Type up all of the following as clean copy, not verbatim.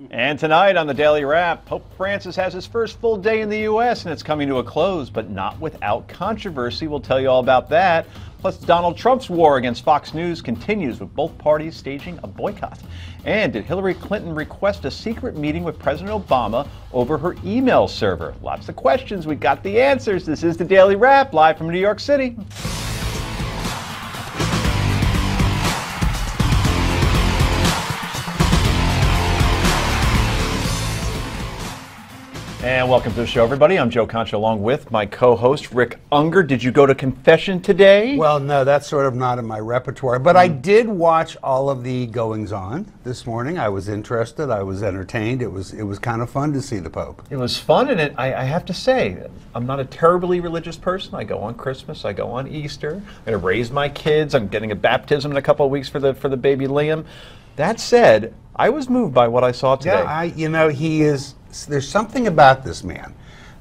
And tonight on the Daily Wrap, Pope Francis has his first full day in the U.S. and it's coming to a close, but not without controversy. We'll tell you all about that. Plus, Donald Trump's war against Fox News continues with both parties staging a boycott. And did Hillary Clinton request a secret meeting with President Obama over her email server? Lots of questions. We got the answers. This is the Daily Wrap, live from New York City. And welcome to the show, everybody. I'm Joe Concha, along with my co-host, Rick Unger. Did you go to confession today? Well, no, that's sort of not in my repertoire. But I did watch all of the goings-on this morning. I was interested. I was entertained. It was kind of fun to see the Pope. It was fun, and I have to say, I'm not a terribly religious person. I go on Christmas. I go on Easter. I'm going to raise my kids. I'm getting a baptism in a couple of weeks for the baby Liam. That said, I was moved by what I saw today. Yeah, he is. There's something about this man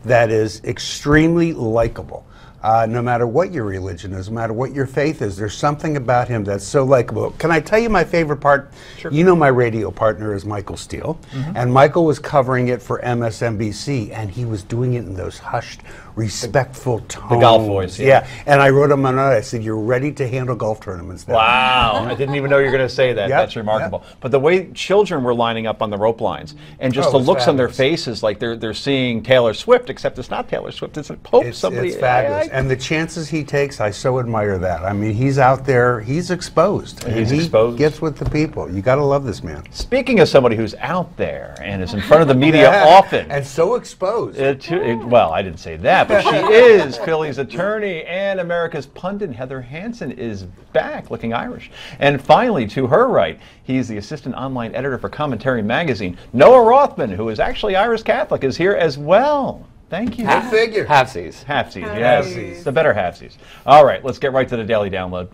that is extremely likable. No matter what your religion is, no matter what your faith is, there's something about him that's so likable. Can I tell you my favorite part? Sure. You know my radio partner is Michael Steele, and Michael was covering it for MSNBC, and he was doing it in those hushed, respectful tones. The golf voice, yeah. And I wrote him a note. I said, "You're ready to handle golf tournaments now." Wow. I didn't even know you were going to say that. Yep. That's remarkable. Yep. But the way children were lining up on the rope lines, and just the looks on their faces, like they're seeing Taylor Swift, except it's not Taylor Swift, it's a Pope. It's fabulous. And the chances he takes, I so admire that. I mean, he's out there, he's exposed. He's he exposed. Gets with the people. You got to love this man. Speaking of somebody who's out there and is in front of the media often. And so exposed. Well, I didn't say that, but she is Philly's attorney, and America's pundit Heather Hansen is back, looking Irish. And finally, to her right, he's the assistant online editor for Commentary Magazine. Noah Rothman, who is actually Irish Catholic, is here as well. Thank you. Half figure. Halfsies. Halfsies, yes. The better halfsies. All right, let's get right to the Daily Download.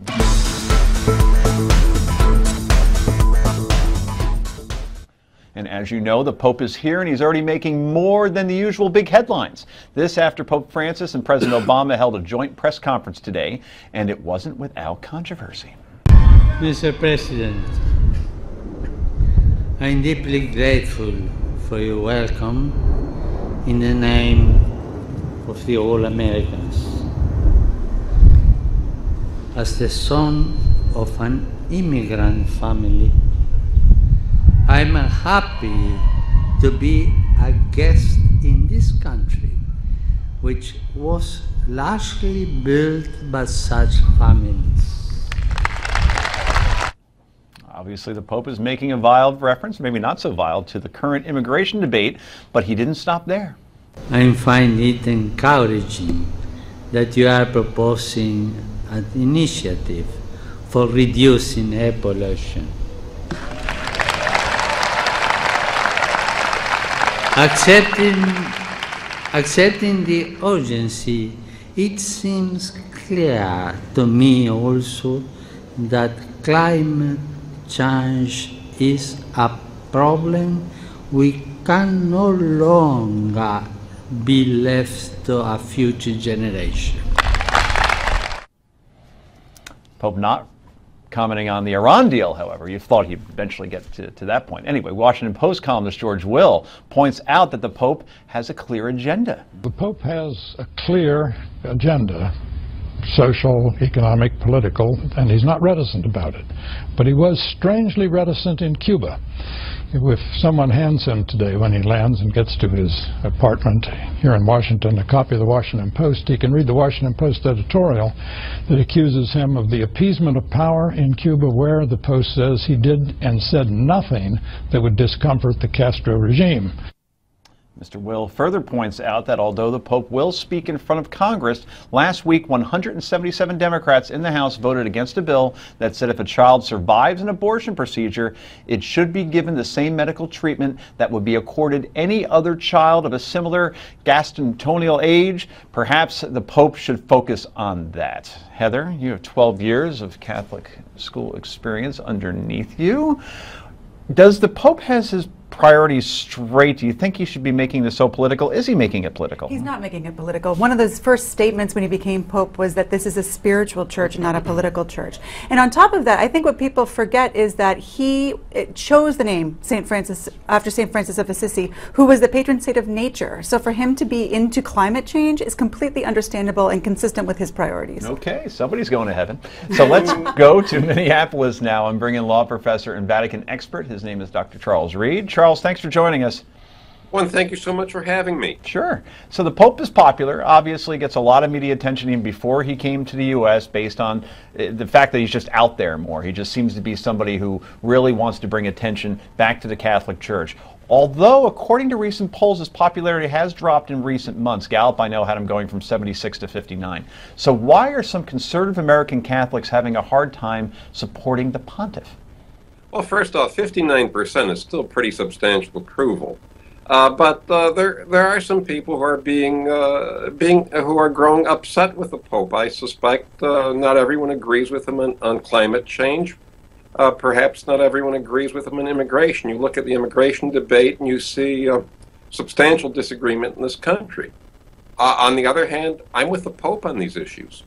And as you know, the Pope is here, and he's already making more than the usual big headlines. This after Pope Francis and President Obama held a joint press conference today, and it wasn't without controversy. Mr. President, I'm deeply grateful for your welcome in the name of the all Americans. As the son of an immigrant family, I'm happy to be a guest in this country, which was largely built by such families. Obviously, the Pope is making a vile reference, maybe not so vile, to the current immigration debate, but he didn't stop there. I find it encouraging that you are proposing an initiative for reducing air pollution. Accepting the urgency, it seems clear to me also that climate change is a problem we can no longer be left to a future generation. Pope not commenting on the Iran deal, however. You thought he'd eventually get to that point. Anyway, Washington Post columnist George Will points out that the Pope has a clear agenda. The Pope has a clear agenda, social, economic, political, and he's not reticent about it. But he was strangely reticent in Cuba. If someone hands him today, when he lands and gets to his apartment here in Washington, a copy of the Washington Post, he can read the Washington Post editorial that accuses him of the appeasement of power in Cuba, where the Post says he did and said nothing that would discomfort the Castro regime. Mr. Will further points out that although the Pope will speak in front of Congress, last week 177 Democrats in the House voted against a bill that said if a child survives an abortion procedure, it should be given the same medical treatment that would be accorded any other child of a similar gastrointestinal age. Perhaps the Pope should focus on that. Heather, you have 12 years of Catholic school experience underneath you. Does the Pope have his priorities straight, do you think he should be making this so political? Is he making it political? He's not making it political. One of those first statements when he became Pope was that this is a spiritual church, not a political church. And on top of that, I think what people forget is that he chose the name St. Francis after St. Francis of Assisi, who was the patron saint of nature. So for him to be into climate change is completely understandable and consistent with his priorities. Okay, somebody's going to heaven. So let's go to Minneapolis now and bring in law professor and Vatican expert. His name is Dr. Charles Reed. Charles, thanks for joining us. Well, thank you so much for having me. Sure. So the Pope is popular, obviously gets a lot of media attention even before he came to the U.S. based on the fact that he's just out there more. He just seems to be somebody who really wants to bring attention back to the Catholic Church. Although, according to recent polls, his popularity has dropped in recent months. Gallup, I know, had him going from 76 to 59. So why are some conservative American Catholics having a hard time supporting the pontiff? Well, first off, 59% is still pretty substantial approval. But there are some people who are who are growing upset with the Pope. I suspect not everyone agrees with him on climate change. Perhaps not everyone agrees with him on immigration. You look at the immigration debate and you see substantial disagreement in this country. On the other hand, I'm with the Pope on these issues.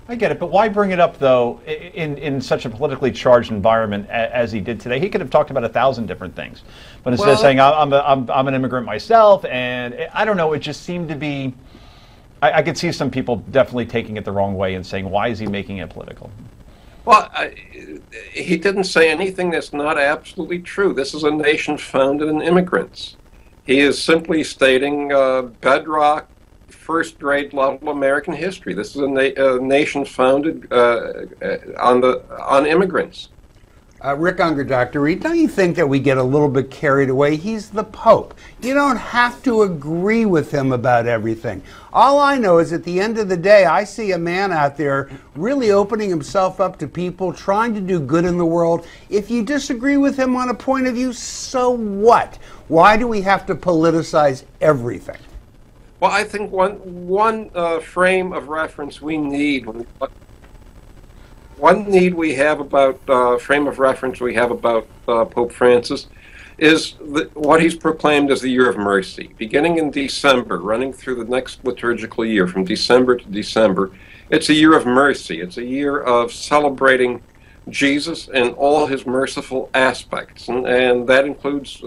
I get it, but why bring it up, though, in such a politically charged environment as he did today? He could have talked about 1,000 different things. But instead of saying, I'm an immigrant myself, and I don't know, it just seemed to be, I could see some people definitely taking it the wrong way and saying, why is he making it political? Well, he didn't say anything that's not absolutely true. This is a nation founded in immigrants. He is simply stating bedrock, first-grade level American history. This is a nation founded on immigrants. Rick Unger, Dr. Reed, don't you think that we get a little bit carried away? He's the Pope. You don't have to agree with him about everything. All I know is at the end of the day, I see a man out there really opening himself up to people, trying to do good in the world. If you disagree with him on a point of view, so what? Why do we have to politicize everything? Well, I think one frame of reference we need frame of reference we have about Pope Francis is what he's proclaimed as the year of mercy. Beginning in December, running through the next liturgical year, from December to December, it's a year of mercy. It's a year of celebrating Jesus and all his merciful aspects, and that includes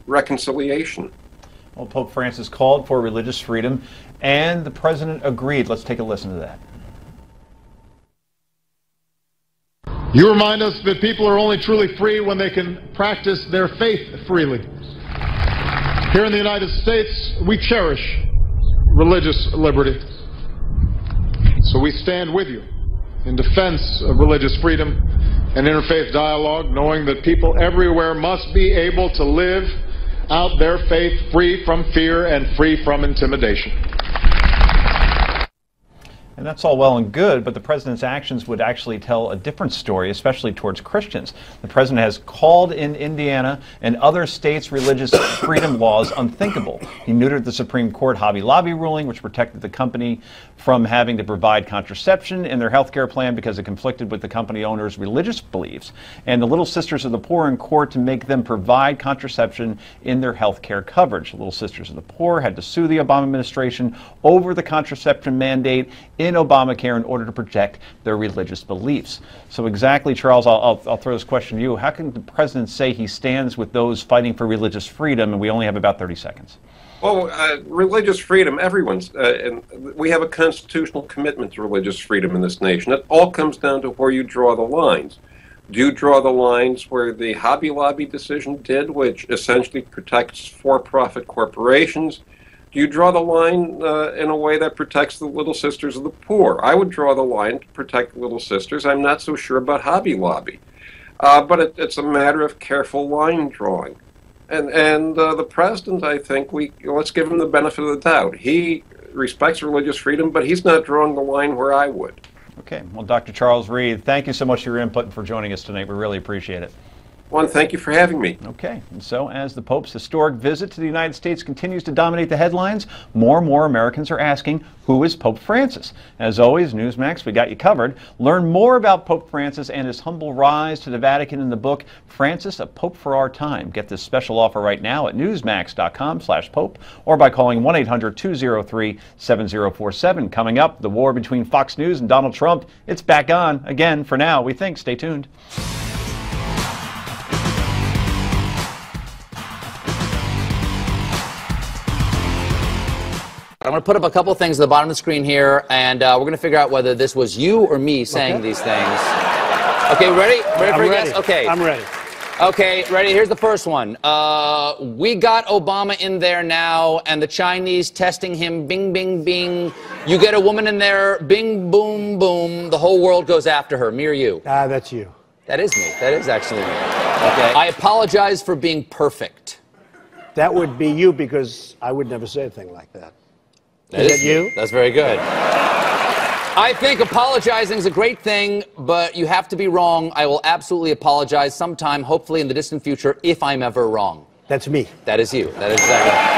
reconciliation. Well, Pope Francis called for religious freedom, and the president agreed. Let's take a listen to that. You remind us that people are only truly free when they can practice their faith freely. Here in the United States, we cherish religious liberty. So we stand with you in defense of religious freedom and interfaith dialogue, knowing that people everywhere must be able to live out their faith free from fear and free from intimidation. And that's all well and good, but the president's actions would actually tell a different story, especially towards Christians. The president has called in Indiana and other states' religious freedom laws unthinkable. He neutered the Supreme Court Hobby Lobby ruling, which protected the company from having to provide contraception in their health care plan because it conflicted with the company owner's religious beliefs, and the Little Sisters of the Poor in court to make them provide contraception in their health care coverage. The Little Sisters of the Poor had to sue the Obama administration over the contraception mandate in Obamacare in order to protect their religious beliefs. So exactly, Charles, I'll throw this question to you. How can the president say he stands with those fighting for religious freedom, and we only have about 30 seconds? Well, religious freedom, and we have a constitutional commitment to religious freedom in this nation. It all comes down to where you draw the lines. Do you draw the lines where the Hobby Lobby decision did, which essentially protects for-profit corporations? Do you draw the line in a way that protects the Little Sisters of the Poor? I would draw the line to protect the Little Sisters. I'm not so sure about Hobby Lobby. But it's a matter of careful line drawing. And the president, I think, let's give him the benefit of the doubt. He respects religious freedom, but he's not drawing the line where I would. Okay. Well, Dr. Charles Reed, thank you so much for your input and for joining us tonight. We really appreciate it. Juan, thank you for having me. Okay, and so as the Pope's historic visit to the United States continues to dominate the headlines, more and more Americans are asking, who is Pope Francis? As always, Newsmax, we got you covered. Learn more about Pope Francis and his humble rise to the Vatican in the book, Francis, a Pope for Our Time. Get this special offer right now at newsmax.com/pope or by calling 1-800-203-7047. Coming up, the war between Fox News and Donald Trump. It's back on again for now, we think. Stay tuned. I'm going to put up a couple things at the bottom of the screen here, and we're going to figure out whether this was you or me saying these things. Okay, ready? Ready for a guess? Okay. I'm ready. Okay, ready? Here's the first one. We got Obama in there now, and the Chinese testing him, bing, bing, bing. You get a woman in there, bing, boom, boom. The whole world goes after her. Me or you? That's you. That is me. That is actually me. Okay. I apologize for being perfect. That would be you, because I would never say a thing like that. Is that you? That's very good. I think apologizing is a great thing, but you have to be wrong. I will absolutely apologize sometime, hopefully in the distant future, if I'm ever wrong. That's me. That is you. That is exactly.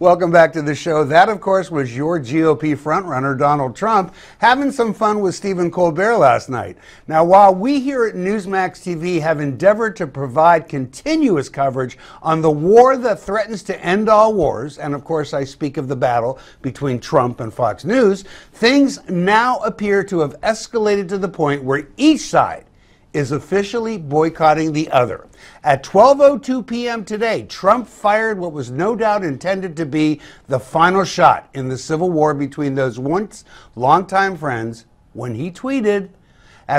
Welcome back to the show. That, of course, was your GOP frontrunner, Donald Trump, having some fun with Stephen Colbert last night. Now, while we here at Newsmax TV have endeavored to provide continuous coverage on the war that threatens to end all wars, and of course I speak of the battle between Trump and Fox News, things now appear to have escalated to the point where each side is officially boycotting the other. At 12:02 p.m. today, Trump fired what was no doubt intended to be the final shot in the civil war between those once longtime friends when he tweeted,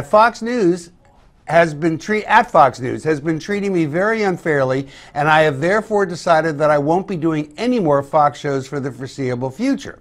Fox News has been treating me very unfairly, and I have therefore decided that I won't be doing any more Fox shows for the foreseeable future.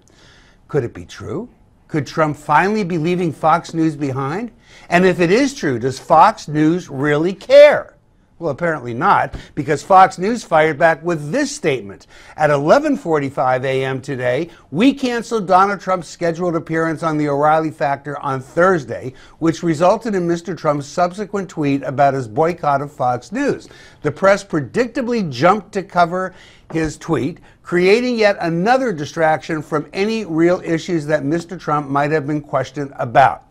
Could it be true? Could Trump finally be leaving Fox News behind? And if it is true, does Fox News really care? Well, apparently not, because Fox News fired back with this statement. At 11:45 a.m. today, we canceled Donald Trump's scheduled appearance on the O'Reilly Factor on Thursday, which resulted in Mr. Trump's subsequent tweet about his boycott of Fox News. The press predictably jumped to cover his tweet, creating yet another distraction from any real issues that Mr. Trump might have been questioned about.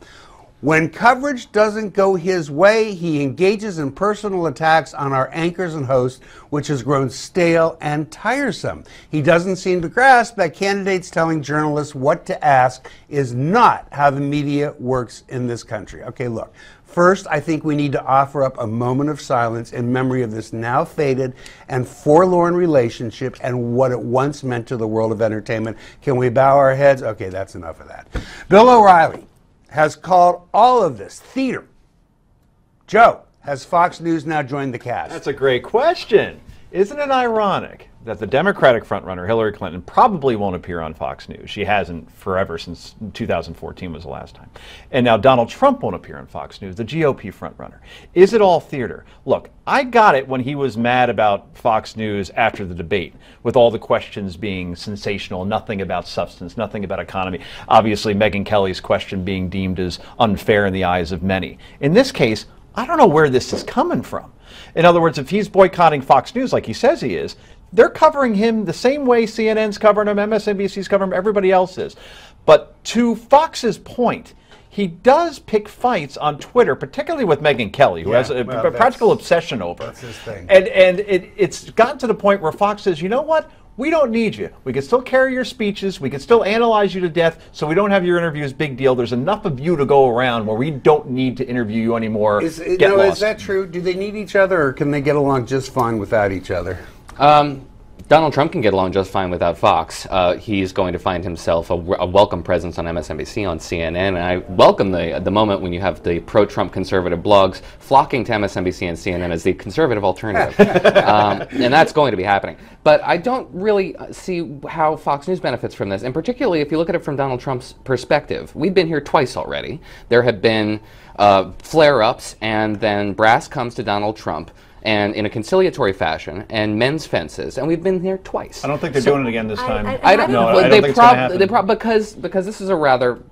When coverage doesn't go his way, he engages in personal attacks on our anchors and hosts, which has grown stale and tiresome. He doesn't seem to grasp that candidates telling journalists what to ask is not how the media works in this country. Okay, look. First, I think we need to offer up a moment of silence in memory of this now faded and forlorn relationship and what it once meant to the world of entertainment. Can we bow our heads? Okay, that's enough of that. Bill O'Reilly has called all of this theater. Joe, has Fox News now joined the cast? That's a great question. Isn't it ironic that the Democratic frontrunner, Hillary Clinton, probably won't appear on Fox News? She hasn't forever, since 2014 was the last time. And now Donald Trump won't appear on Fox News, the GOP frontrunner. Is it all theater? Look, I got it when he was mad about Fox News after the debate, with all the questions being sensational, nothing about substance, nothing about economy. Obviously, Megyn Kelly's question being deemed as unfair in the eyes of many. In this case, I don't know where this is coming from. In other words, if he's boycotting Fox News like he says he is, they're covering him the same way CNN's covering him, MSNBC's covering him, everybody else is. But to Fox's point, he does pick fights on Twitter, particularly with Megyn Kelly, who has a practical obsession over. That's his thing. And it's gotten to the point where Fox says, you know what? We don't need you. We can still carry your speeches. We can still analyze you to death, so we don't have your interviews. Big deal. There's enough of you to go around where we don't need to interview you anymore. Is that true? Do they need each other, or can they get along just fine without each other? Donald Trump can get along just fine without Fox. He's going to find himself a welcome presence on MSNBC, on CNN, and I welcome the moment when you have the pro-Trump conservative blogs flocking to MSNBC and CNN as the conservative alternative. And that's going to be happening. But I don't really see how Fox News benefits from this, and particularly if you look at it from Donald Trump's perspective. We've been here twice already. There have been flare-ups, and then brass comes to Donald Trump, and in a conciliatory fashion, and men's fences, and we've been here twice. I don't think they're doing it again this time. I don't know. Well, I don't think it's going to happen. because this is a rather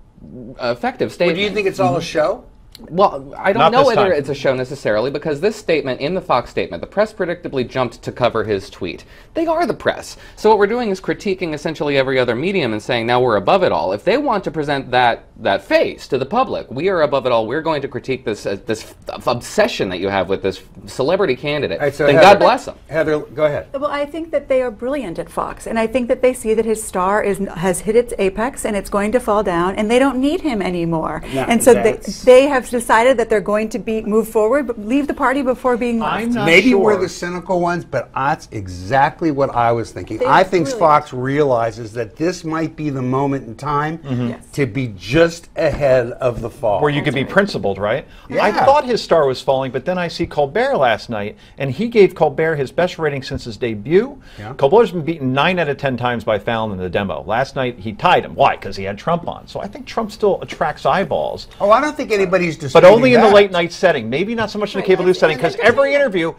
effective statement. Well, do you think it's all a show? Well, I don't Not know this whether time. it's a show necessarily, because this statement, in the Fox statement, the press predictably jumped to cover his tweet. They are the press. So what we're doing is critiquing essentially every other medium and saying, now we're above it all. If they want to present that face to the public, we are above it all, we're going to critique this this obsession that you have with this celebrity candidate, All right, so then Heather- God bless them. Heather, go ahead. Well, I think that they are brilliant at Fox, and I think that they see that his star has hit its apex and it's going to fall down, and they don't need him anymore. No, and so that's- they have decided that they're going to move forward, but leave the party before being left. I'm not Maybe sure. we're the cynical ones, but that's exactly what I was thinking. They're I think brilliant. Fox realizes that this might be the moment in time Yes. to be just ahead of the fall. Where you could be principled, right? Yeah. I thought his star was falling, but then I see Colbert last night, and he gave Colbert his best rating since his debut. Yeah. Colbert's been beaten 9 out of 10 times by Fallon in the demo. Last night, he tied him. Why? Because he had Trump on. So I think Trump still attracts eyeballs. Oh, I don't think anybody's But disputing only in the that. late night setting. Maybe not so much in the Right, cable news setting, and because every interview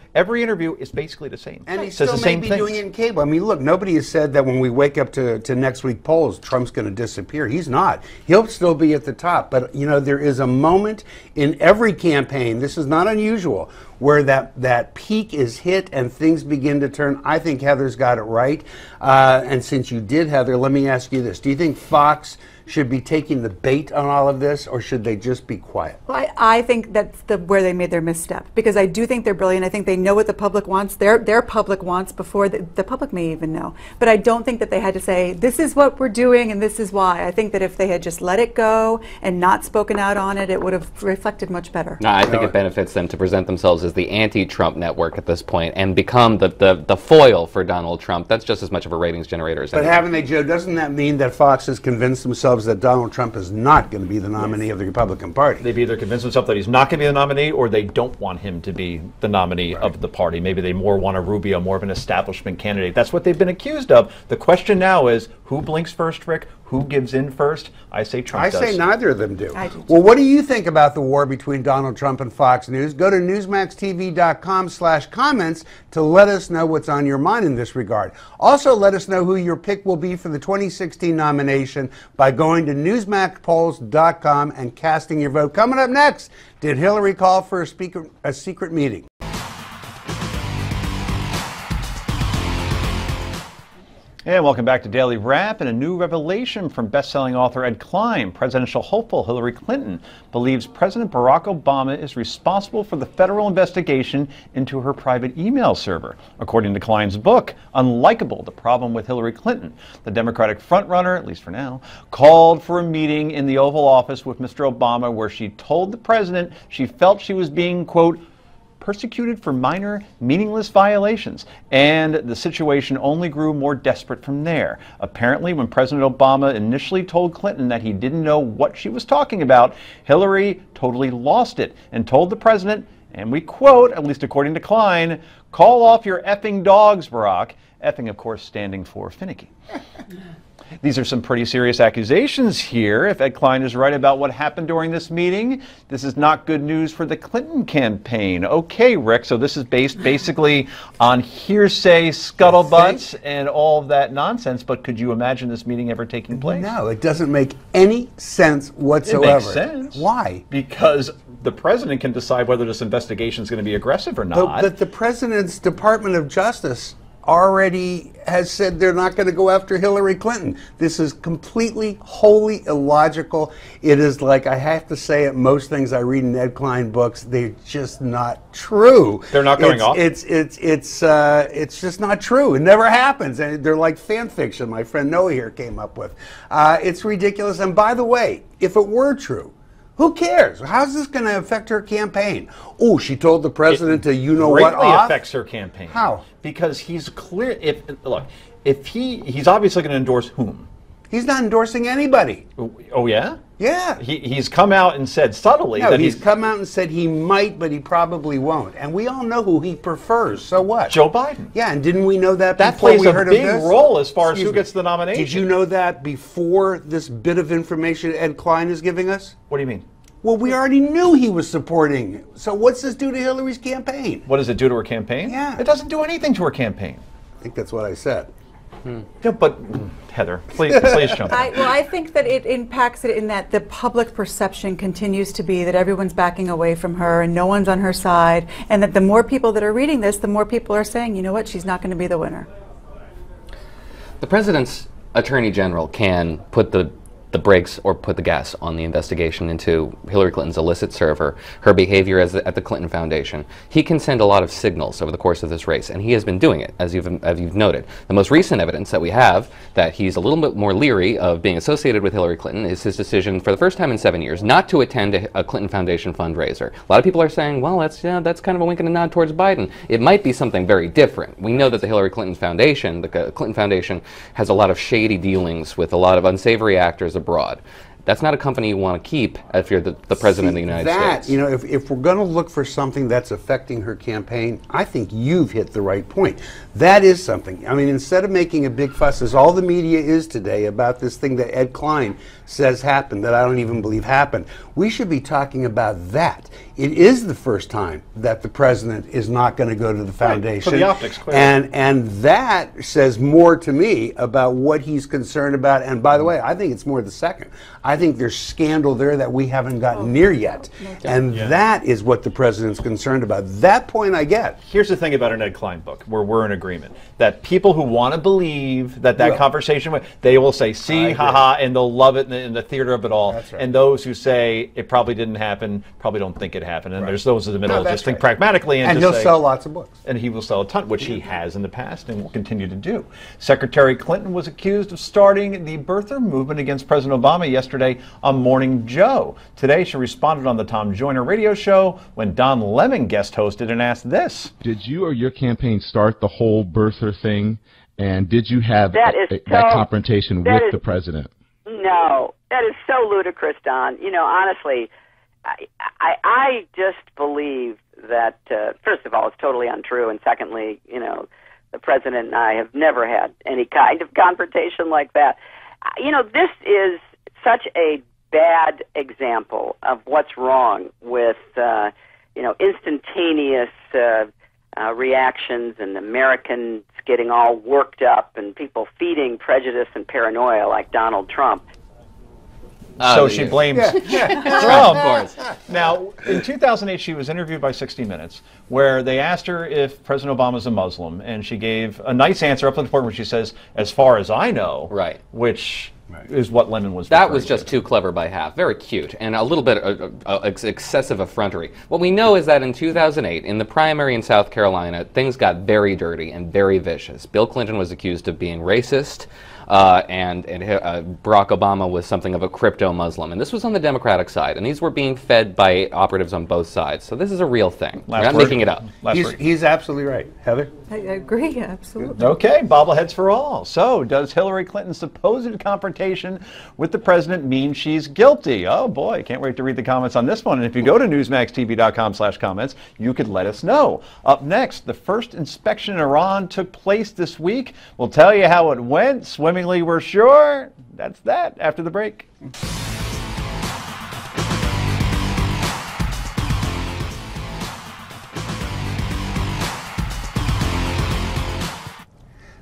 is basically the same. And he Says still the may same be thing. doing it in cable. I mean, look, nobody has said that when we wake up to next week polls, Trump's going to disappear. He's not. He'll still be at the top. But, you know, there is a moment in every campaign, this is not unusual, where that peak is hit and things begin to turn. I think Heather's got it right. And since you did, Heather, let me ask you this. Do you think Fox should be taking the bait on all of this, or should they just be quiet? Well, I think that's where they made their misstep, because I do think they're brilliant. I think they know what the public wants. Their public wants before the public may even know. But I don't think that they had to say, this is what we're doing and this is why. I think that if they had just let it go and not spoken out on it, it would have reflected much better. No, I think it benefits them to present themselves as the anti-Trump network at this point and become the foil for Donald Trump. That's just as much of a ratings generator as But anything. haven't they, Joe, doesn't that mean that Fox has convinced themselves that Donald Trump is not going to be the nominee of the Republican Party? They've either convinced themselves that he's not going to be the nominee, or they don't want him to be the nominee of the party. Maybe they more want a Rubio, more of an establishment candidate. That's what they've been accused of. The question now is, who blinks first, Rick? Who gives in first? I say Trump does. I say neither of them do. I do too. Well, what do you think about the war between Donald Trump and Fox News? Go to newsmaxtv.com/comments to let us know what's on your mind in this regard. Also, let us know who your pick will be for the 2016 nomination by going to newsmaxpolls.com and casting your vote. Coming up next, did Hillary call for a secret meeting? And welcome back to Daily Wrap. And a new revelation from best-selling author Ed Klein. Presidential hopeful Hillary Clinton believes President Barack Obama is responsible for the federal investigation into her private email server. According to Klein's book, Unlikable, The Problem with Hillary Clinton, the Democratic frontrunner, at least for now, called for a meeting in the Oval Office with Mr. Obama where she told the president she felt she was being, quote, persecuted for minor, meaningless violations, and the situation only grew more desperate from there. Apparently, when President Obama initially told Clinton that he didn't know what she was talking about, Hillary totally lost it and told the president, and we quote, at least according to Klein, "Call off your effing dogs, Barack." Effing, of course, standing for finicky. These are some pretty serious accusations here. If Ed Klein is right about what happened during this meeting, this is not good news for the Clinton campaign. Okay, Rick, so this is based basically on hearsay, scuttlebutts, and all of that nonsense, but could you imagine this meeting ever taking place? No, it doesn't make any sense whatsoever. It makes sense. Why? Because the president can decide whether this investigation is going to be aggressive or not. But the president's Department of Justice already has said they're not going to go after Hillary Clinton. This is completely, wholly illogical. It is like, I have to say it, most things I read in Ed Klein books, they're just not true. They're not going off? It's just not true. It never happens. And they're like fan fiction my friend Noah here came up with. It's ridiculous. And by the way, if it were true, who cares? How's this going to affect her campaign? Oh, she told the president to you-know-what greatly off? affects her campaign. How? Because he's clear. If he's obviously going to endorse whom? He's not endorsing anybody. Oh yeah. Yeah. He's come out and said subtly No, that he's come out and said he might, but he probably won't. And we all know who he prefers. So what? Joe Biden. Yeah, and didn't we know that That before plays we a heard big of this? role as far as Excuse who me. gets the nomination. Did you know that before this bit of information Ed Klein is giving us? What do you mean? Well, we already knew he was supporting. So what's this do to Hillary's campaign? What does it do to her campaign? Yeah. It doesn't do anything to her campaign. I think that's what I said. Yeah, but Heather, please jump in. Well, I think that it impacts it in that the public perception continues to be that everyone's backing away from her and no one's on her side, and that the more people that are reading this, the more people are saying, you know what, she's not going to be the winner. The president's attorney general can put the brakes or put the gas on the investigation into Hillary Clinton's illicit server, her behavior at the Clinton Foundation. He can send a lot of signals over the course of this race, and he has been doing it, as you've noted. The most recent evidence that we have that he's a little bit more leery of being associated with Hillary Clinton is his decision, for the first time in 7 years, not to attend a Clinton Foundation fundraiser. A lot of people are saying, well, that's kind of a wink and a nod towards Biden. It might be something very different. We know that the Hillary Clinton Foundation, the Clinton Foundation, has a lot of shady dealings with a lot of unsavory actors abroad. That's not a company you want to keep if you're the president of the United States. You know, if we're going to look for something that's affecting her campaign, I think you've hit the right point. That is something. I mean, instead of making a big fuss, as all the media is today, about this thing that Ed Klein says happened, that I don't even believe happened, we should be talking about that. It is the first time that the president is not going to go to the foundation. Right, for the optics, clearly. And that says more to me about what he's concerned about. And by the way, I think it's more the second. I think there's scandal there that we haven't gotten near yet. And that is what the president's concerned about. That point I get. Here's the thing about an Ed Klein book, where we're in agreement, that people who want to believe that conversation went, they will say, see, haha, and they'll love it in the theater of it all. That's right. And those who say it probably didn't happen, probably don't think it happened. And there's those in the middle who just think pragmatically. And he'll sell lots of books. And he will sell a ton, which he has in the past and will continue to do. Secretary Clinton was accused of starting the birther movement against President Obama yesterday on Morning Joe. Today, she responded on the Tom Joyner radio show when Don Lemon guest hosted and asked this. Did you or your campaign start the whole birther thing? And did you have that confrontation with the president? No, that is so ludicrous, Don. You know, honestly, I just believe that, first of all, it's totally untrue. And secondly, you know, the president and I have never had any kind of confrontation like that. You know, this is such a bad example of what's wrong with, you know, instantaneous reactions and Americans getting all worked up and people feeding prejudice and paranoia like Donald Trump. So she blames Trump. Of course. Now, in 2008, she was interviewed by 60 Minutes, where they asked her if President Obama's a Muslim, and she gave a nice answer up to the point where she says, as far as I know, which is what Lemon was. That was just too clever by half. Very cute, and a little bit excessive effrontery. What we know is that in 2008, in the primary in South Carolina, things got very dirty and very vicious. Bill Clinton was accused of being racist, and Barack Obama was something of a crypto-Muslim. And this was on the Democratic side, and these were being fed by operatives on both sides. So this is a real thing. We're not making it up. He's absolutely right. Heather? I agree, absolutely. Okay, bobbleheads for all. So, does Hillary Clinton's supposed confrontation with the president mean she's guilty? Oh boy, can't wait to read the comments on this one. And if you go to newsmaxtv.com/comments, you could let us know. Up next, the first inspection in Iran took place this week. We'll tell you how it went. Swimmingly, we're sure. That's that after the break.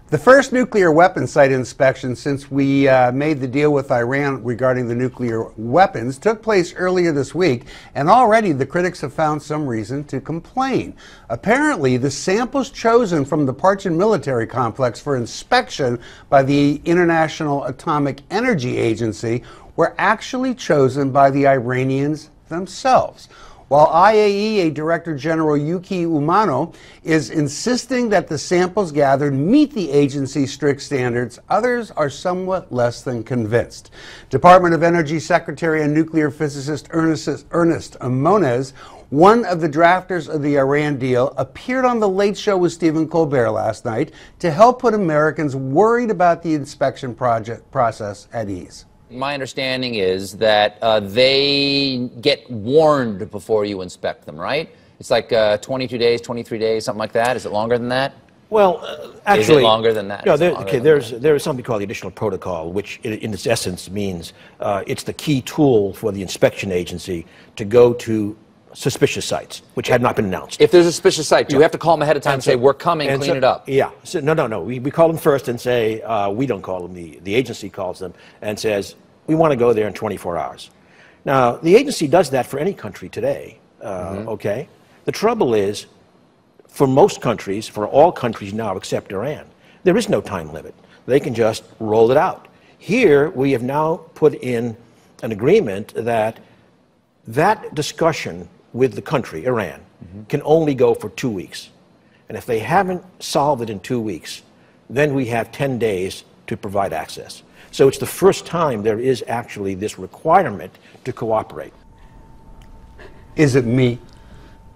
The first nuclear weapon site inspection since we made the deal with Iran regarding the nuclear weapons took place earlier this week, and already the critics have found some reason to complain. Apparently, the samples chosen from the Parchin military complex for inspection by the International Atomic Energy Agency were actually chosen by the Iranians themselves. While IAEA Director General Yuki Umano is insisting that the samples gathered meet the agency's strict standards, others are somewhat less than convinced. Department of Energy Secretary and nuclear physicist Ernest Moniz, one of the drafters of the Iran deal, appeared on The Late Show with Stephen Colbert last night to help put Americans worried about the inspection process at ease. My understanding is that they get warned before you inspect them, right? It's like 22 days, 23 days, something like that. Is it longer than that? Well, actually, is it longer than that? No, there is something called the additional protocol, which in its essence means it's the key tool for the inspection agency to go to suspicious sites, which had not been announced. If there's a suspicious site, do you have to call them ahead of time and say, we're coming, clean it up? Yeah. So, no. We call them first and say, we don't call them. The agency calls them and says, we want to go there in 24 hours. Now, the agency does that for any country today, okay? The trouble is, for most countries, for all countries now except Iran, there is no time limit. They can just roll it out. Here, we have now put in an agreement that discussion with the country, Iran, can only go for 2 weeks. And if they haven't solved it in 2 weeks, then we have 10 days to provide access. So it's the first time there is actually this requirement to cooperate. Is it me?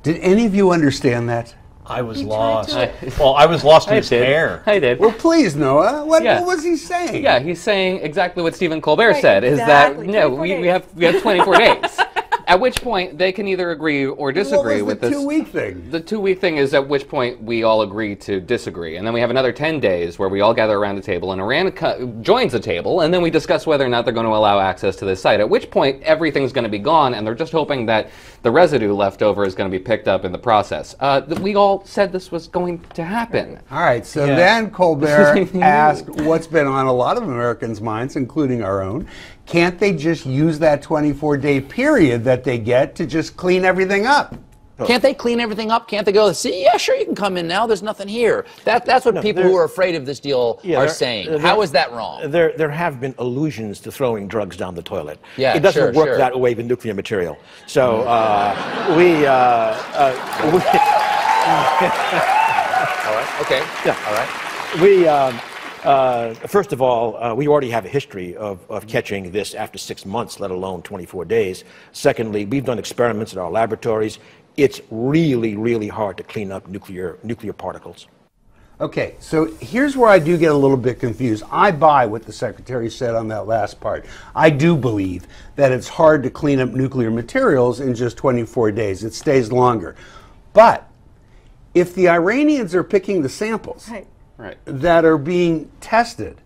Did any of you understand that? I was lost. Well, I was lost in his hair. I did. Well, please, Noah. What was he saying? Yeah, he's saying exactly what Stephen Colbert said, is that we have 24 days. At which point they can either agree or disagree with this. What was the 2-week thing? The 2-week thing is at which point we all agree to disagree. And then we have another 10 days where we all gather around the table and Iran joins the table, and then we discuss whether or not they're going to allow access to this site. At which point everything's going to be gone, and they're just hoping that the residue left over is going to be picked up in the process. We all said this was going to happen. All right, so then Colbert asked what's been on a lot of Americans' minds, including our own. Can't they just use that 24-day period that they get to just clean everything up? Can't they clean everything up? Can't they go, see, yeah, sure, you can come in now. There's nothing here. That's what people who are afraid of this deal are saying. How is that wrong? There have been allusions to throwing drugs down the toilet. Yeah, it doesn't work that way with nuclear material. So all right. Okay. Yeah. All right. First of all, we already have a history of catching this after 6 months, let alone 24 days. Secondly, we've done experiments in our laboratories. It's really, really hard to clean up nuclear particles. Okay, so here's where I do get a little bit confused. I buy what the Secretary said on that last part. I do believe that it's hard to clean up nuclear materials in just 24 days. It stays longer. But if the Iranians are picking the samples that are being tested,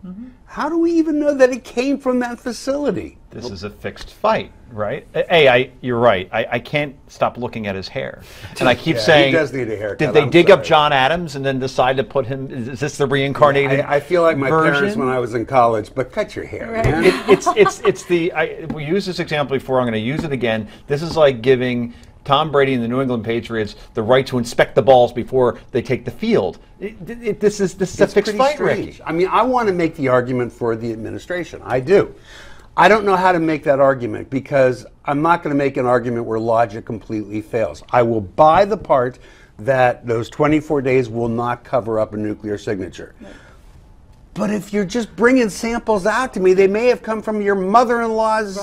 how do we even know that it came from that facility? This is a fixed fight, right? Hey, you're right. I can't stop looking at his hair. And I keep saying, he does need a haircut. Did they dig up John Adams and then decide to put him, is this the reincarnated I feel like my version? parents when I was in college, but cut your hair, man. We used this example before, I'm going to use it again. This is like giving Tom Brady and the New England Patriots the right to inspect the balls before they take the field. This is a fixed fight, Ricky. I mean, I want to make the argument for the administration. I do. I don't know how to make that argument because I'm not going to make an argument where logic completely fails. I will buy the part that those 24 days will not cover up a nuclear signature. Right. But if you're just bringing samples out to me, they may have come from your mother-in-law's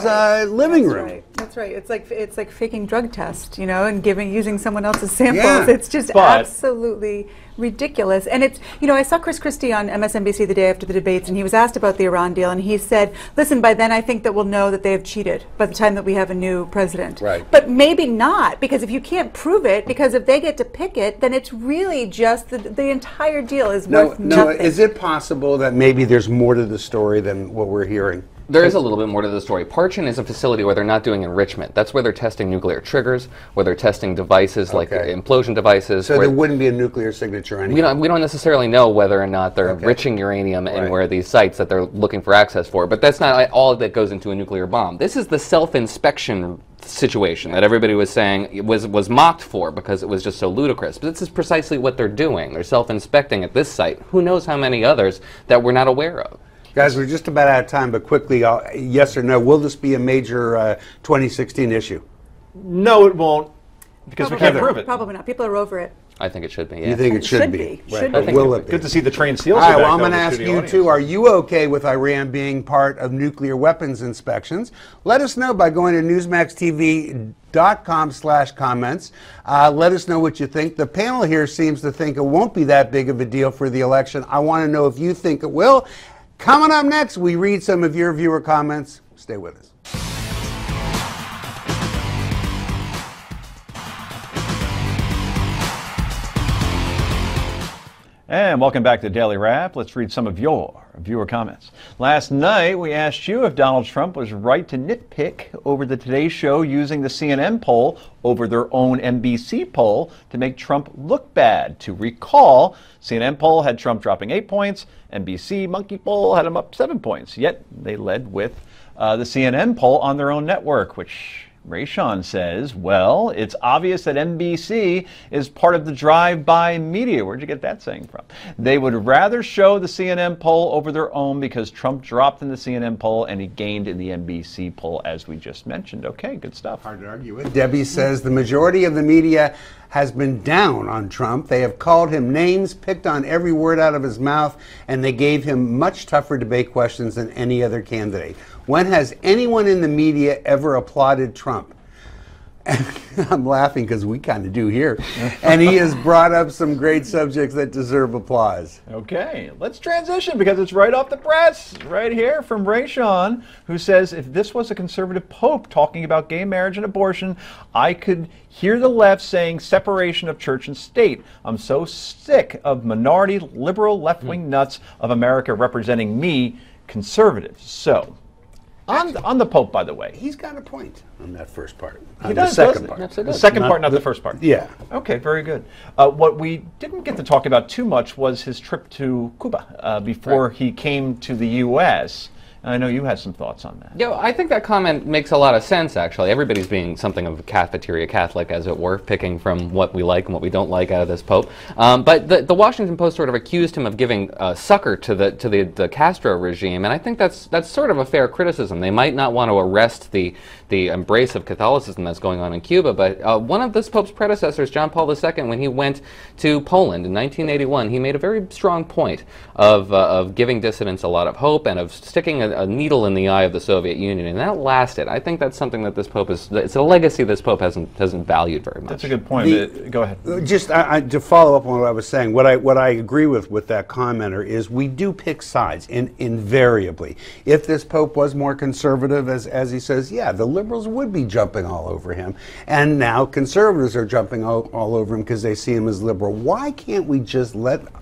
living room. That's right. It's like faking drug tests, and using someone else's samples. Yeah. It's just absolutely ridiculous. And it's, I saw Chris Christie on MSNBC the day after the debates, and he was asked about the Iran deal, and he said, listen, by then I think that we'll know that they have cheated by the time that we have a new president. Right. But maybe not, because if you can't prove it, because if they get to pick it, then it's really just the entire deal is worth nothing. Is it possible that maybe there's more to the story than what we're hearing? There is a little bit more to the story. Parchin is a facility where they're not doing enrichment. That's where they're testing nuclear triggers, where they're testing devices like implosion devices. So there wouldn't be a nuclear signature anymore? We don't necessarily know whether or not they're enriching uranium and where these sites that they're looking for access for. But that's not all that goes into a nuclear bomb. This is the self-inspection situation that everybody was saying was mocked for because it was just so ludicrous. But this is precisely what they're doing. They're self-inspecting at this site. Who knows how many others that we're not aware of. Guys, we're just about out of time, but quickly, yes or no, will this be a major 2016 issue? No, it won't, because we can't prove it. Probably not. People are over it. I think it should be, yeah. You think it should be? Should be. Will it be? Good to see the trained seals. All right, well, I'm going to ask you, too, are you okay with Iran being part of nuclear weapons inspections? Let us know by going to newsmaxtv.com/comments. Let us know what you think. The panel here seems to think it won't be that big of a deal for the election. I want to know if you think it will. Coming up next, we read some of your viewer comments. Stay with us. And welcome back to Daily Wrap. Let's read some of your viewer comments. Last night, we asked you if Donald Trump was right to nitpick over the Today Show using the CNN poll over their own NBC poll to make Trump look bad. To recall, CNN poll had Trump dropping 8 points, NBC monkey poll had him up 7 points. Yet they led with the CNN poll on their own network, which Rayshawn says, well, it's obvious that NBC is part of the drive-by media. Where'd you get that saying from? They would rather show the CNN poll over their own because Trump dropped in the CNN poll and he gained in the NBC poll, as we just mentioned. Okay, good stuff. Hard to argue with. Debbie says the majority of the media has been down on Trump. They have called him names, picked on every word out of his mouth, and they gave him much tougher debate questions than any other candidate. When has anyone in the media ever applauded Trump? And I'm laughing because we kind of do here. And he has brought up some great subjects that deserve applause. Okay, let's transition because it's right off the press, right here from Rayshawn, who says, if this was a conservative pope talking about gay marriage and abortion, I could hear the left saying separation of church and state. I'm so sick of minority, liberal, left-wing nuts of America representing me, conservatives. So, on the Pope, by the way. He's got a point on that first part. He does, the second part. The second part, not the first part. Yeah. Okay, very good. What we didn't get to talk about too much was his trip to Cuba before he came to the U.S. And I know you had some thoughts on that. Yeah, I think that comment makes a lot of sense, actually. Everybody's being something of a cafeteria Catholic, as it were, picking from what we like and what we don't like out of this Pope. But the Washington Post sort of accused him of giving succor to the Castro regime, and I think that's sort of a fair criticism. They might not want to arrest the embrace of Catholicism that's going on in Cuba, but one of this Pope's predecessors, John Paul II, when he went to Poland in 1981, he made a very strong point of giving dissidents a lot of hope and of sticking a needle in the eye of the Soviet Union, and that lasted. I think that's something that this Pope it's a legacy this Pope hasn't valued very much. That's a good point. Go ahead. Just to follow up on what I was saying, what I agree with that commenter is we do pick sides invariably. If this Pope was more conservative, as he says, yeah, the liberals would be jumping all over him, and now conservatives are jumping all over him because they see him as liberal. Why can't we just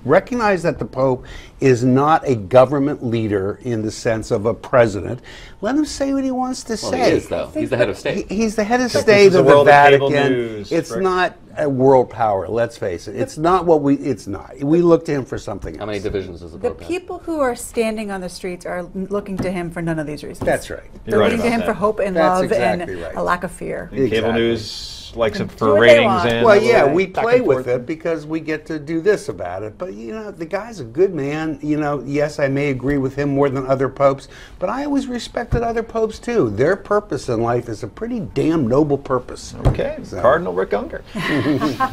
recognize that the Pope is not a government leader in the sense of a president? Let him say what he wants to say. He is, though. He's the head of state. He's the head of state of the Vatican. It's not a world power, let's face it. It's not what it's not. We look to him for something else. How many divisions does the Pope have? The people who are standing on the streets are looking to him for none of these reasons. That's right. They're looking to him for hope and love and right. a lack of fear. Cable news likes it for ratings. And well, yeah, we play with it because we get to do this about it. But, you know, the guy's a good man. You know, yes, I may agree with him more than other popes, but I always respected other popes, too. Their purpose in life is a pretty damn noble purpose. Okay, so. Cardinal Rick Unger.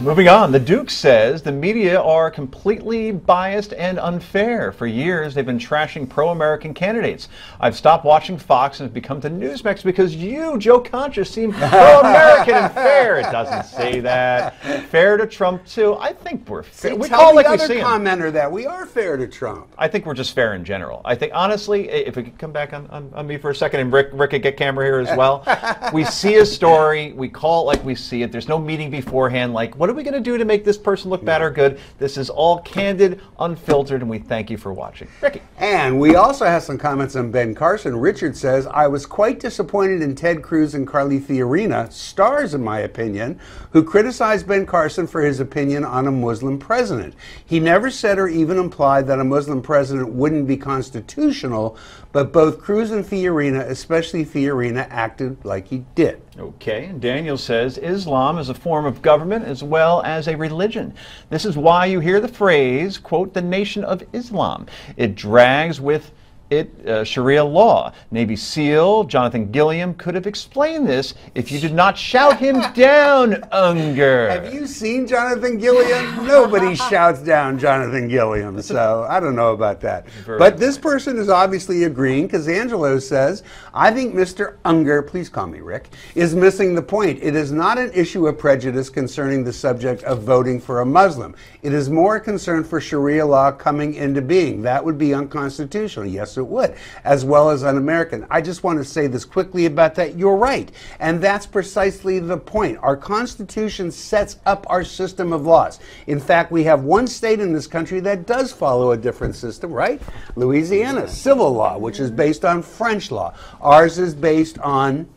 Moving on, the Duke says the media are completely biased and unfair. For years, they've been trashing pro-American candidates. I've stopped watching Fox and have become to Newsmax because you, Joe Concha, seem pro-American and fair. It doesn't say that. Fair to Trump, too. I think we're fair. We call like the other commenter that we are fair to Trump. I think we're just fair in general. I think, honestly, if we could come back on me for a second, and Rick could get camera here as well. We see a story. We call it like we see it. There's no meeting beforehand like, what are we going to do to make this person look bad or good? This is all candid, unfiltered, and we thank you for watching. Ricky. And we also have some comments on Ben Carson. Richard says, I was quite disappointed in Ted Cruz and Carly Fiorina, stars in my opinion, who criticized Ben Carson for his opinion on a Muslim president. He never said or even implied that a Muslim president wouldn't be constitutional, but both Cruz and Fiorina, especially Fiorina, acted like he did. Okay, and Daniel says Islam is a form of government as well as a religion. This is why you hear the phrase, quote, the Nation of Islam. It drags with it Sharia law. Navy SEAL Jonathan Gilliam could have explained this if you did not shout him down, Unger. Have you seen Jonathan Gilliam? Nobody shouts down Jonathan Gilliam, so I don't know about that. But this person is obviously agreeing because Angelo says, I think Mr. Unger, please call me Rick, is missing the point. It is not an issue of prejudice concerning the subject of voting for a Muslim. It is more a concern for Sharia law coming into being. That would be unconstitutional. Yes, it it would, as well as un-American. I just want to say this quickly about that. You're right. And that's precisely the point. Our Constitution sets up our system of laws. In fact, we have one state in this country that does follow a different system, right? Louisiana, civil law, which is based on French law. Ours is based on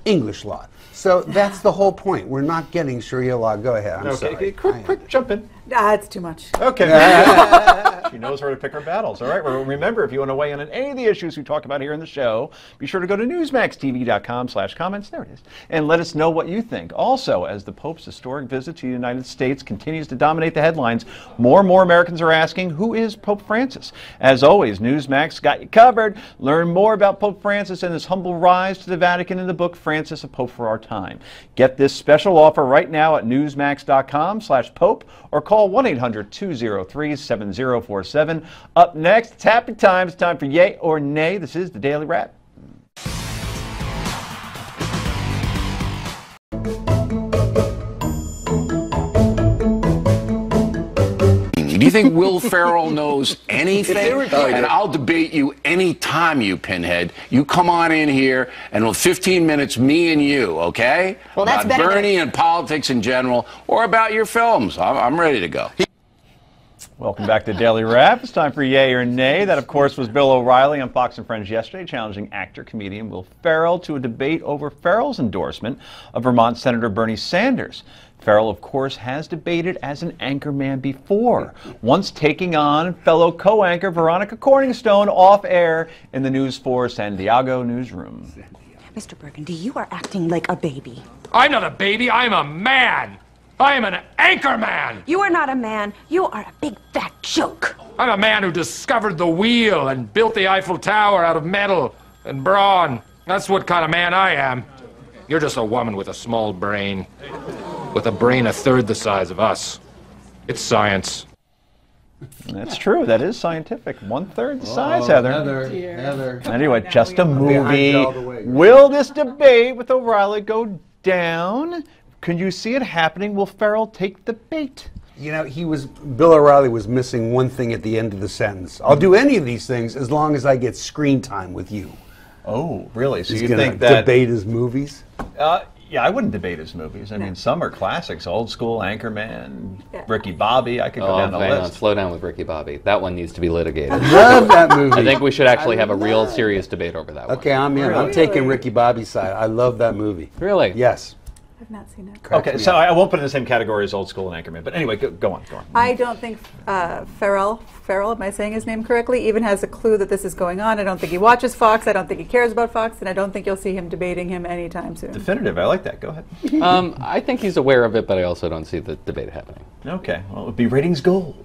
English law. So that's the whole point. We're not getting Sharia law. Go ahead. I'm sorry. Quick jump in. It's too much. Okay. She knows where to pick her battles. All right. Well, remember, if you want to weigh in on any of the issues we talk about here in the show, be sure to go to newsmaxtv.com/comments. There it is. And let us know what you think. Also, as the Pope's historic visit to the United States continues to dominate the headlines, more and more Americans are asking, who is Pope Francis? As always, Newsmax got you covered. Learn more about Pope Francis and his humble rise to the Vatican in the book, Francis, a Pope for Our Time. Get this special offer right now at newsmax.com/pope or call 1-800-203-7047. Up next, it's happy time. It's time for Yay or Nay. This is the Daily Wrap. Do you think Will Ferrell knows anything? And I'll debate you anytime, you pinhead. You come on in here, and in 15 minutes, me and you, okay? Well, that's about better Bernie and politics in general, or about your films. I'm ready to go. Welcome back to Daily Wrap. It's time for Yay or Nay. That, of course, was Bill O'Reilly on Fox and Friends yesterday, challenging actor-comedian Will Ferrell to a debate over Ferrell's endorsement of Vermont Senator Bernie Sanders. Ferrell, of course, has debated as an anchorman before, once taking on fellow co-anchor Veronica Corningstone off-air in the News 4 San Diego newsroom. Mr. Burgundy, you are acting like a baby. I'm not a baby, I'm a man! I am an anchor man! You are not a man, you are a big fat joke. I'm a man who discovered the wheel and built the Eiffel Tower out of metal and brawn. That's what kind of man I am. You're just a woman with a small brain. With a brain a third the size of us. It's science. That's true. That is scientific. 1/3 the size, Heather. Heather. Anyway, just a movie. Will this debate with O'Reilly go down? Can you see it happening? Will Ferrell take the bait? You know, Bill O'Reilly was missing one thing at the end of the sentence. I'll do any of these things as long as I get screen time with you. Oh, really? So He's you gonna think that debate his movies? Yeah, I wouldn't debate his movies. I mean, some are classics. Old School, Anchorman, Ricky Bobby. I could go down the list. Slow down with Ricky Bobby. That one needs to be litigated. I love that movie. I think we should actually have a real serious debate over that one. Okay, I'm in. I'm taking Ricky Bobby's side. I love that movie. Really? Yes. I've not seen it. Okay, so I won't put it in the same category as Old School and Anchorman. But anyway, go on. I don't think Ferrell, am I saying his name correctly, even has a clue that this is going on. I don't think he watches Fox. I don't think he cares about Fox. And I don't think you'll see him debating him anytime soon. Definitive. I like that. Go ahead. I think he's aware of it, but I also don't see the debate happening. Okay. Well, it would be ratings gold.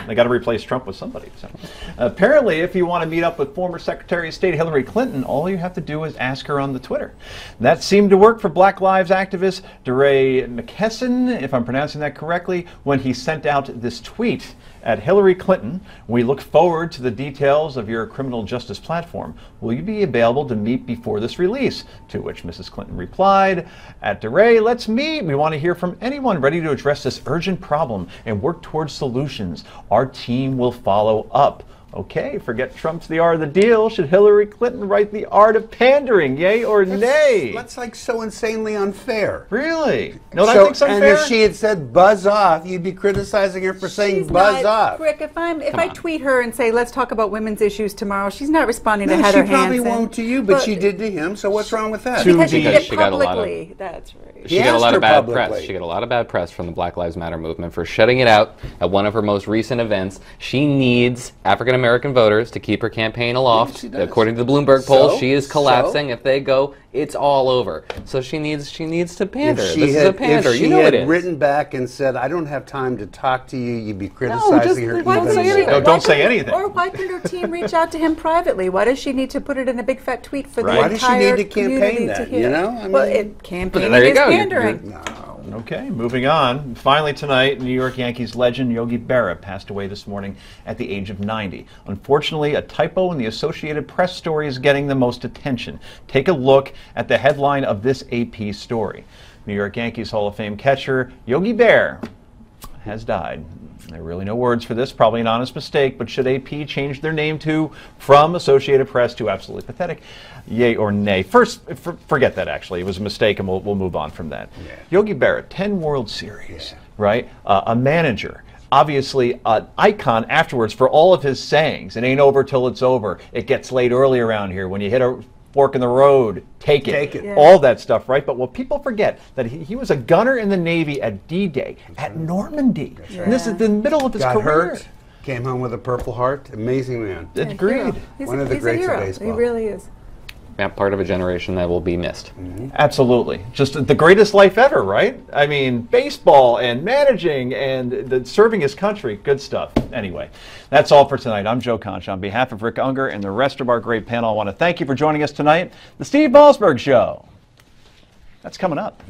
They got to replace Trump with somebody. So. Apparently, if you want to meet up with former Secretary of State Hillary Clinton, all you have to do is ask her on the Twitter. That seemed to work for Black Lives activist DeRay McKesson, if I'm pronouncing that correctly, when he sent out this tweet at Hillary Clinton. We look forward to the details of your criminal justice platform. Will you be available to meet before this release? To which Mrs. Clinton replied, at DeRay, let's meet. We want to hear from anyone ready to address this urgent problem and work towards solutions. Our team will follow up. Okay, forget Trump's The Art of the Deal. Should Hillary Clinton write The Art of Pandering? Yay or nay? That's like so insanely unfair. Really? No, I think it's unfair. And if she had said buzz off, you'd be criticizing her for saying buzz off. Rick, if I tweet her and say, let's talk about women's issues tomorrow, she's not responding to Heather Hansen. She probably won't to you, but she did to him, so what's wrong with that? Because she did it publicly. That's right. She got a lot of bad press. She got a lot of bad press from the Black Lives Matter movement for shutting it out at one of her most recent events. She needs African-American voters to keep her campaign aloft. According to the Bloomberg poll, she is collapsing. If they go, it's all over. So she needs to pander. This is a pander. If she had written back and said, I don't have time to talk to you, you'd be criticizing her. Don't say anything. Or why couldn't her team reach out to him privately? Why does she need to put it in a big fat tweet for the entire community? Why does she need to campaign that, you know? Well, campaigning is pandering. Okay, moving on. Finally tonight, New York Yankees legend Yogi Berra passed away this morning at the age of 90. Unfortunately, a typo in the Associated Press story is getting the most attention. Take a look at the headline of this AP story. New York Yankees Hall of Fame catcher Yogi Berra has died. There are really no words for this, probably an honest mistake, but should AP change their name to from Associated Press to Absolutely Pathetic? Yay or nay? First, forget that actually. It was a mistake and we'll move on from that. Yeah. Yogi Berra, 10 World Series, right? A manager. Obviously, an icon afterwards for all of his sayings. It ain't over till it's over. It gets late early around here. When you hit a fork in the road, take it. Yeah. All that stuff, right? But what people forget, that he was a gunner in the Navy at D-Day, at Normandy. Right. And this is the middle of his career. Hurt, came home with a Purple Heart. Amazing man. Agreed. One of the greats of baseball. He really is. Yeah, part of a generation that will be missed. Absolutely. Just the greatest life ever, right? I mean, baseball and managing and serving his country. Good stuff. Anyway, that's all for tonight. I'm Joe Concha. On behalf of Rick Unger and the rest of our great panel, I want to thank you for joining us tonight. The Steve Ballsberg Show. That's coming up.